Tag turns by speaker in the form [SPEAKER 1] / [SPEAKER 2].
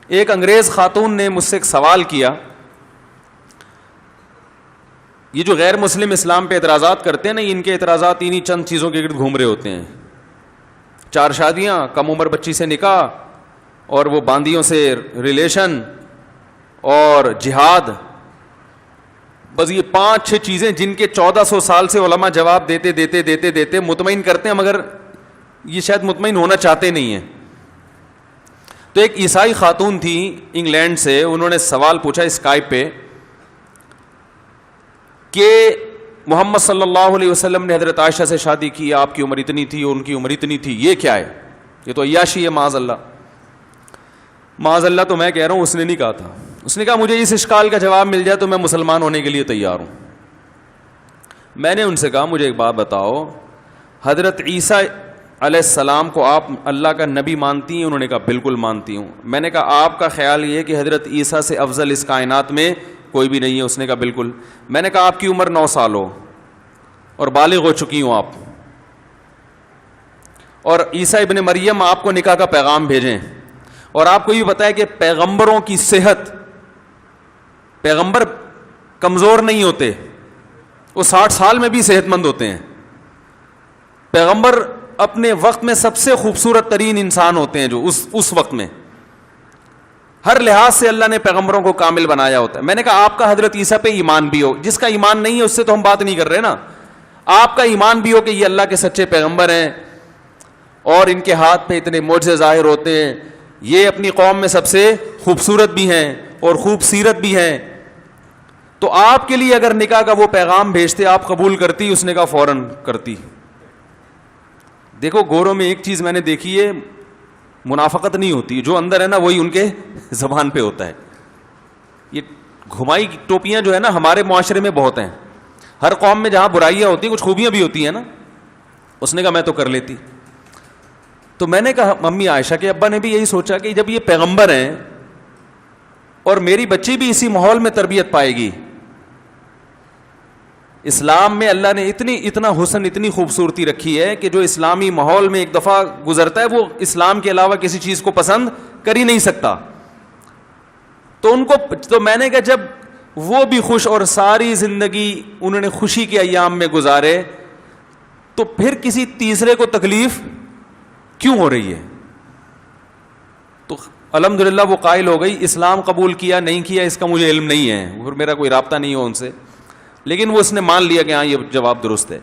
[SPEAKER 1] ایک انگریز خاتون نے مجھ سے ایک سوال کیا. یہ جو غیر مسلم اسلام پہ اعتراضات کرتے ہیں نا, ان کے اعتراضات انہی چند چیزوں کے گرد گھوم رہے ہوتے ہیں. 4 شادیاں, کم عمر بچی سے نکاح, اور وہ باندیوں سے ریلیشن, اور جہاد. بس یہ 5-6 چیزیں جن کے 1400 سال سے علماء جواب دیتے دیتے دیتے دیتے مطمئن کرتے ہیں, مگر یہ شاید مطمئن ہونا چاہتے نہیں ہیں. تو ایک عیسائی خاتون تھی انگلینڈ سے, انہوں نے سوال پوچھا اسکائپ پہ کہ محمد صلی اللہ علیہ وسلم نے حضرت عائشہ سے شادی کی, آپ کی عمر اتنی تھی, ان کی عمر اتنی تھی, یہ کیا ہے؟ یہ تو عیاشی ہے, معاذ اللہ. معاذ اللہ تو میں کہہ رہا ہوں, اس نے نہیں کہا تھا. اس نے کہا مجھے اس اشکال کا جواب مل جائے تو میں مسلمان ہونے کے لیے تیار ہوں. میں نے ان سے کہا مجھے ایک بات بتاؤ, حضرت عیسیٰ علیہ السلام کو آپ اللہ کا نبی مانتی ہیں؟ انہوں نے کہا بالکل مانتی ہوں. میں نے کہا آپ کا خیال یہ ہے کہ حضرت عیسیٰ سے افضل اس کائنات میں کوئی بھی نہیں ہے؟ اس نے کہا بالکل. میں نے کہا آپ کی عمر 9 سال ہو اور بالغ ہو چکی ہوں آپ, اور عیسیٰ ابن مریم آپ کو نکاح کا پیغام بھیجیں, اور آپ کو یہ بتایا کہ پیغمبروں کی صحت, پیغمبر کمزور نہیں ہوتے, وہ 60 سال میں بھی صحت مند ہوتے ہیں. پیغمبر اپنے وقت میں سب سے خوبصورت ترین انسان ہوتے ہیں جو اس وقت میں ہر لحاظ سے اللہ نے پیغمبروں کو کامل بنایا ہوتا ہے. میں نے کہا آپ کا حضرت عیسیٰ پہ ایمان بھی ہو, جس کا ایمان نہیں ہے اس سے تو ہم بات نہیں کر رہے نا. آپ کا ایمان بھی ہو کہ یہ اللہ کے سچے پیغمبر ہیں اور ان کے ہاتھ پہ اتنے معجزے ظاہر ہوتے ہیں, یہ اپنی قوم میں سب سے خوبصورت بھی ہیں اور خوب سیرت بھی ہیں, تو آپ کے لیے اگر نکاح کا وہ پیغام بھیجتے آپ قبول کرتی؟ اس نے کہا فوراً کرتی. دیکھو گوروں میں ایک چیز میں نے دیکھی ہے, منافقت نہیں ہوتی, جو اندر ہے نا وہی ان کے زبان پہ ہوتا ہے. یہ گھمائی ٹوپیاں جو ہے نا ہمارے معاشرے میں بہت ہیں. ہر قوم میں جہاں برائیاں ہوتی ہیں کچھ خوبیاں بھی ہوتی ہیں نا. اس نے کہا میں تو کر لیتی. تو میں نے کہا ممی عائشہ کے ابا نے بھی یہی سوچا کہ جب یہ پیغمبر ہیں اور میری بچی بھی اسی ماحول میں تربیت پائے گی, اسلام میں اللہ نے اتنا حسن, اتنی خوبصورتی رکھی ہے کہ جو اسلامی ماحول میں ایک دفعہ گزرتا ہے وہ اسلام کے علاوہ کسی چیز کو پسند کر ہی نہیں سکتا. تو میں نے کہا جب وہ بھی خوش اور ساری زندگی انہوں نے خوشی کے ایام میں گزارے, تو پھر کسی تیسرے کو تکلیف کیوں ہو رہی ہے؟ تو الحمدللہ وہ قائل ہو گئی. اسلام قبول کیا نہیں کیا اس کا مجھے علم نہیں ہے, میرا کوئی رابطہ نہیں ہو ان سے, لیکن وہ اس نے مان لیا کہ ہاں یہ جواب درست ہے.